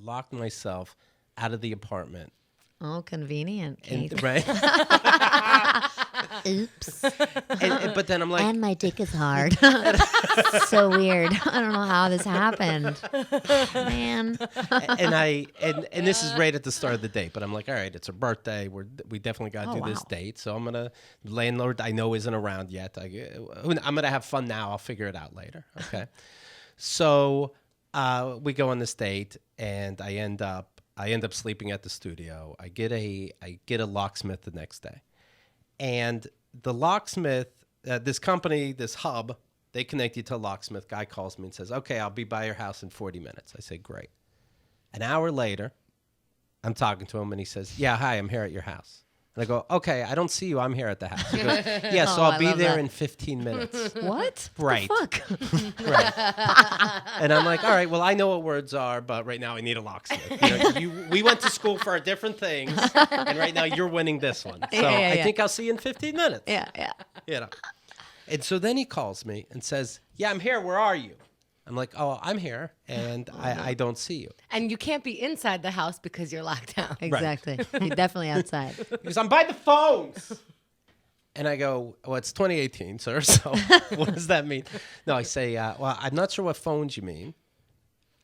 locked myself out of the apartment. Oh, convenient, Keith. Right? Oops. But then I'm like... And my dick is hard. So weird. I don't know how this happened. Man. And this is right at the start of the date, but I'm like, all right, it's her birthday. We definitely got to do this date. So I'm going to... Landlord I know isn't around yet. I'm going to have fun now. I'll figure it out later. Okay? So we go on this date, and I end up sleeping at the studio. I get a locksmith the next day. And the locksmith, this company, this hub, they connect you to a locksmith. Guy calls me and says, okay, I'll be by your house in 40 minutes. I say, great. An hour later, I'm talking to him, and he says, yeah, hi, I'm here at your house. And I go, okay, I don't see you. I'm here at the house. He goes, yeah, so I'll be there in 15 minutes. What? Right. What the fuck? Right. And I'm like, all right, well, I know what words are, but right now I need a locksmith. We went to school for different things, and right now you're winning this one. So I think I'll see you in 15 minutes. Yeah. And so then he calls me and says, yeah, I'm here. Where are you? I'm like, oh, I'm here, and I don't see you. And you can't be inside the house because you're locked down. Exactly. You're definitely outside. He goes, I'm by the phones. And I go, well, it's 2018, sir, so what does that mean? No, I say, well, I'm not sure what phones you mean.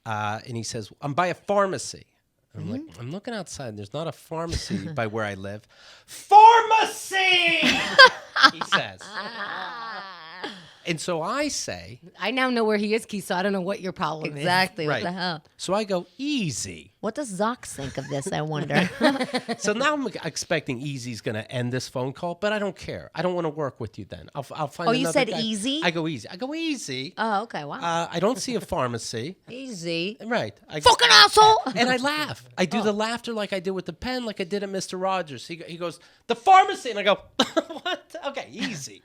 And he says, I'm by a pharmacy. I'm like, I'm looking outside. There's not a pharmacy by where I live. Pharmacy! He says. And so I say... I now know where he is, Keith, so I don't know what your problem is. Exactly. What the hell? So I go, easy. What does Zox think of this, I wonder? So now I'm expecting Easy's going to end this phone call, but I don't care. I don't want to work with you then. I'll find another you said guy. easy? I go easy. Oh, okay. Wow. I don't see a pharmacy. Easy. Right. Fucking asshole! And I laugh. I do the laughter like I did with the pen, like I did at Mr. Rogers. He goes, the pharmacy. And I go, what? Okay, easy.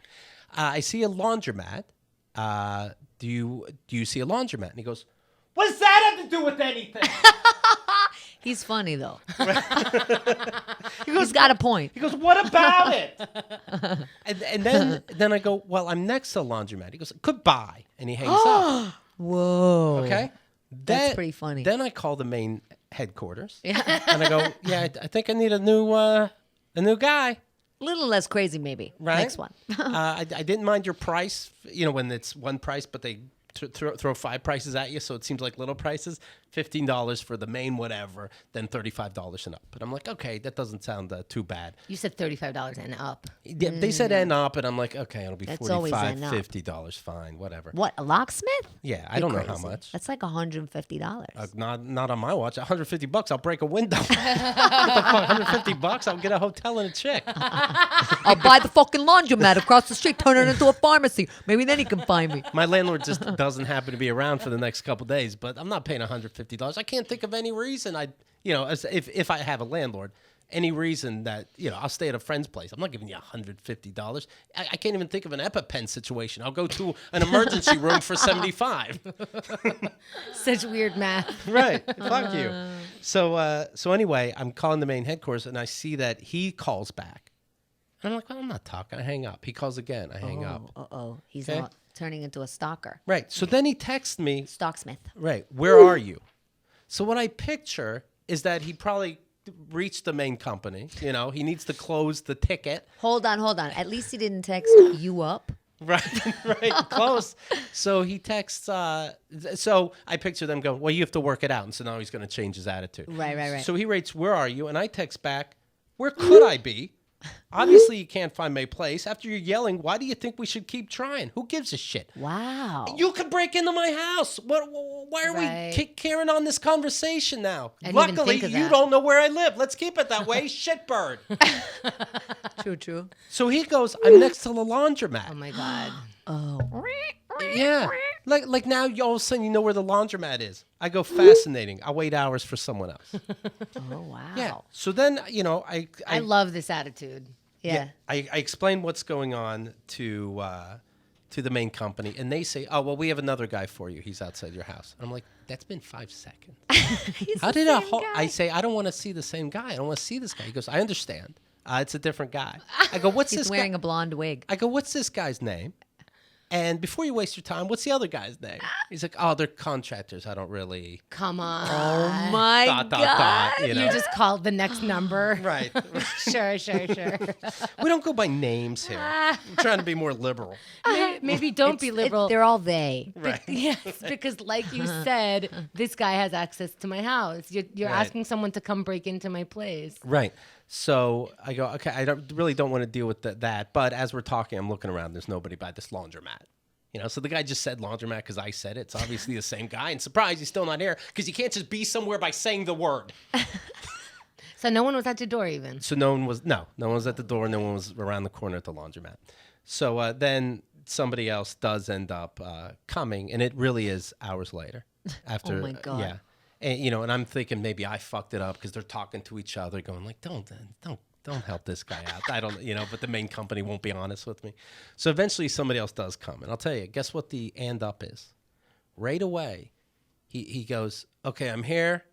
I see a laundromat. Do you see a laundromat? And he goes, what does that have to do with anything? He's funny, though. He's got a point. He goes, what about it? and then I go, well, I'm next to the laundromat. He goes, goodbye. And he hangs up. Whoa. Okay? That's pretty funny. Then I call the main headquarters. Yeah. And I go, yeah, I think I need a new guy. A little less crazy, maybe. Right? Next one. I didn't mind your price, when it's one price, but they throw 5 prices at you, so it seems like little prices. $15 for the main whatever, then $35 and up. And I'm like, okay, that doesn't sound too bad. You said $35 and up. Yeah, they said and up, and I'm like, okay, it'll be That's $45, always and up. $50, fine, whatever. What, a locksmith? Yeah, I don't know how much. That's like $150. Not on my watch. $150, I'll break a window. What the fuck, $150, I'll get a hotel and a chick. I'll buy the fucking laundromat across the street, turn it into a pharmacy. Maybe then he can find me. My landlord just doesn't happen to be around for the next couple days, but I'm not paying $150. I can't think of any reason if I have a landlord, any reason that, I'll stay at a friend's place. I'm not giving you $150. I can't even think of an EpiPen situation. I'll go to an emergency room for $75. Such weird math. Right. Fuck you. So anyway, I'm calling the main headquarters, and I see that he calls back. And I'm like, well, I'm not talking. I hang up. He calls again. I hang up. Uh-oh. He's not turning into a stalker. Right. So then he texts me. Stocksmith. Right. Where are you? So what I picture is that he probably reached the main company. He needs to close the ticket. Hold on. At least he didn't text you up. Right, close. So he texts, so I picture them going, well, you have to work it out. And so now he's going to change his attitude. Right. So he writes, where are you? And I text back, where could I be? Obviously, you can't find my place. After you're yelling, why do you think we should keep trying? Who gives a shit? Wow. You could break into my house. Why are we carrying on this conversation now? Luckily, you don't know where I live. Let's keep it that way. Shitbird. True. So he goes, I'm next to the laundromat. Oh, my God. Oh. Yeah. Like now, all of a sudden, you know where the laundromat is. I go, fascinating. I'll wait hours for someone else. Oh, wow. Yeah. So then, I love this attitude. Yeah. I explain what's going on to the main company, and they say, oh, well, we have another guy for you. He's outside your house. And I'm like, that's been 5 seconds. How did I say, I don't want to see the same guy. I don't want to see this guy. He goes, I understand. It's a different guy. I go, what's this guy? He's wearing a blonde wig. I go, what's this guy's name? And before you waste your time, what's the other guy's name? He's like, oh, they're contractors. I don't really. Come on. Oh my Dot, God. dot, dot, you know? You just called the next number. Right. Sure. We don't go by names here. I'm trying to be more liberal. Maybe don't be liberal. They're all they. Right. Yes, because like you said, this guy has access to my house. You're Right. asking someone to come break into my place. Right. So I go, okay, I really don't want to deal with that. But as we're talking, I'm looking around. There's nobody by this laundromat. You know, so the guy just said laundromat because I said it. It's obviously the same guy. And surprise, he's still not here because you can't just be somewhere by saying the word. So no one was at your door even. So no one was at the door. No one was around the corner at the laundromat. So then somebody else does end up coming, and it really is hours later. After, Oh my God. Yeah. And, you know, and I'm thinking maybe I fucked it up because they're talking to each other, going like, don't help this guy out. I don't, you know, but the main company won't be honest with me. So eventually somebody else does come. And I'll tell you, guess what the and up is? Right away, he goes, okay, I'm here.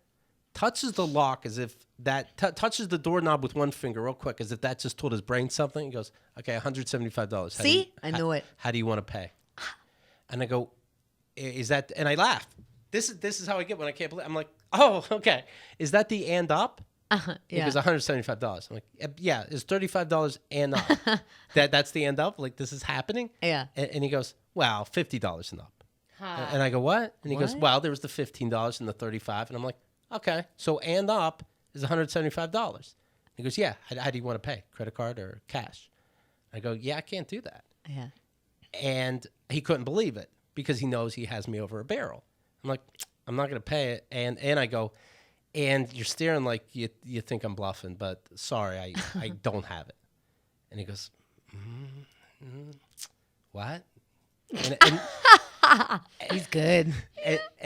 Touches the lock as if that, touches the doorknob with one finger real quick as if that just told his brain something. He goes, okay, $175. See? I knew it. How do you want to pay? And I go, is that, and I laugh. This is how I get when I can't believe. I'm like, oh, okay. Is that the and up? He Yeah. goes, $175. I'm like, yeah, it's $35 and up. That's the and up? Like, this is happening? Yeah. And he goes, well, $50 and up. And I go, what? And he goes, What? well, there was the $15 and the $35. And I'm like, okay. So and up is $175. He goes, yeah. How do you want to pay? Credit card or cash? I go, yeah, I can't do that. Yeah. And he couldn't believe it because he knows he has me over a barrel. I'm like, I'm not going to pay it. And I go, and you're staring like you think I'm bluffing, but sorry, I don't have it. And he goes, what? And He's good.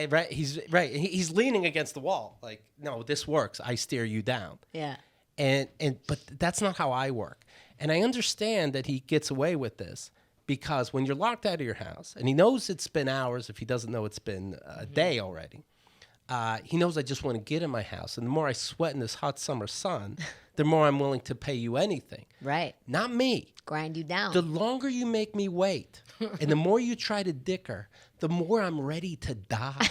right, he's right. He's leaning against the wall, like, no, this works. I stare you down. Yeah. But that's not how I work. And I understand that he gets away with this because when you're locked out of your house, and he knows it's been hours, if he doesn't know it's been a day already, he knows I just want to get in my house. And the more I sweat in this hot summer sun, the more I'm willing to pay you anything. Right. Not me. Grind you down. The longer you make me wait, and the more you try to dicker, the more I'm ready to die.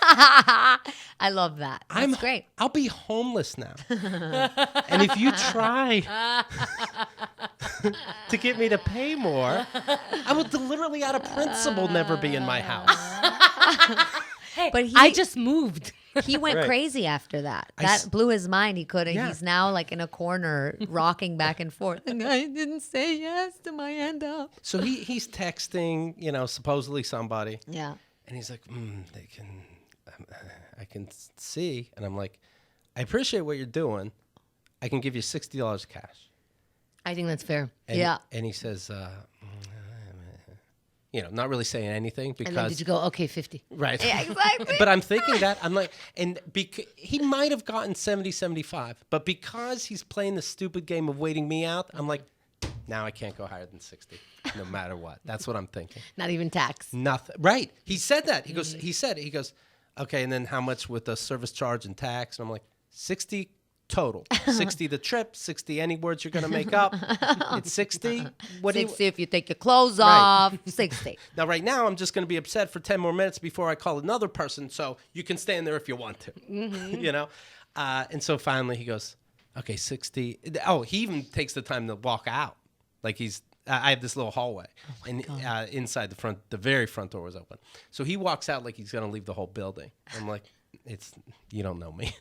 I love that. That's great. I'll be homeless now. And if you try to get me to pay more, I will literally out of principle never be in my house. But I just moved. he went Right. crazy after that. That blew his mind. He couldn't. Yeah. He's now like in a corner, rocking back and forth. The guy didn't say yes to my end up. So he's texting, you know, supposedly somebody. Yeah. And he's like, I can see. And I'm like, I appreciate what you're doing. I can give you $60 cash. I think that's fair. And, Yeah. And he says, you know, not really saying anything because. And then did you go, okay, 50? Right. Yeah, exactly. But I'm thinking that, I'm like, and he might have gotten 70, 75. But because he's playing the stupid game of waiting me out, I'm like, now I can't go higher than 60, no matter what. That's what I'm thinking. Not even tax. Nothing. Right. He said that. He goes, okay, and then how much with the service charge and tax? And I'm like, 60 total. 60 the trip, 60 any words you're going to make up. It's 60. What do you 60 if you take your clothes Right. off. 60. Now, right now, I'm just going to be upset for 10 more minutes before I call another person, so you can stand there if you want to, you know? And so finally he goes, okay, 60. Oh, he even takes the time to walk out. Like I have this little hallway, and inside the very front door was open. So he walks out like he's going to leave the whole building. I'm like, you don't know me.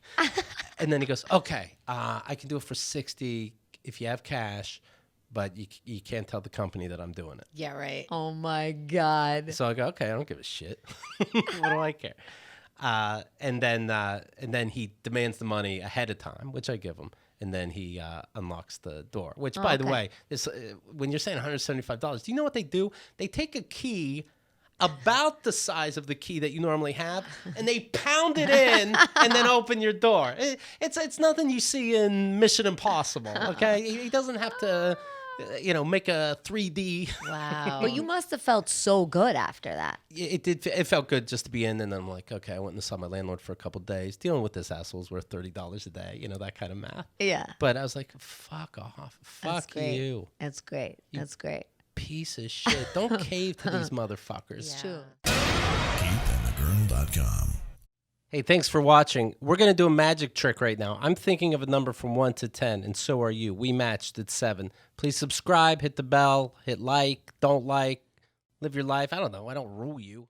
And then he goes, okay, I can do it for 60 if you have cash, but you can't tell the company that I'm doing it. Yeah, right. Oh my God. So I go, okay, I don't give a shit. What do I care? And then he demands the money ahead of time, which I give him. And then he unlocks the door, which, by the way, is, when you're saying $175, do you know what they do? They take a key about the size of the key that you normally have, and they pound it in and then open your door. It's nothing you see in Mission Impossible, okay? He doesn't have to, make a 3D. Wow. But you must have felt so good after that. It felt good just to be in, and then I'm like, okay, I went and saw my landlord for a couple of days. Dealing with this asshole's worth $30 a day, that kind of math. Yeah. But I was like, fuck off. That's Fuck great. you. That's great. That's great. piece of shit. Don't cave to these motherfuckers. It's true. KeithAndTheGirl.com. Hey, thanks for watching. We're going to do a magic trick right now. I'm thinking of a number from 1 to 10, and so are you. We matched at 7. Please subscribe, hit the bell, hit like, don't like, live your life. I don't know. I don't rule you.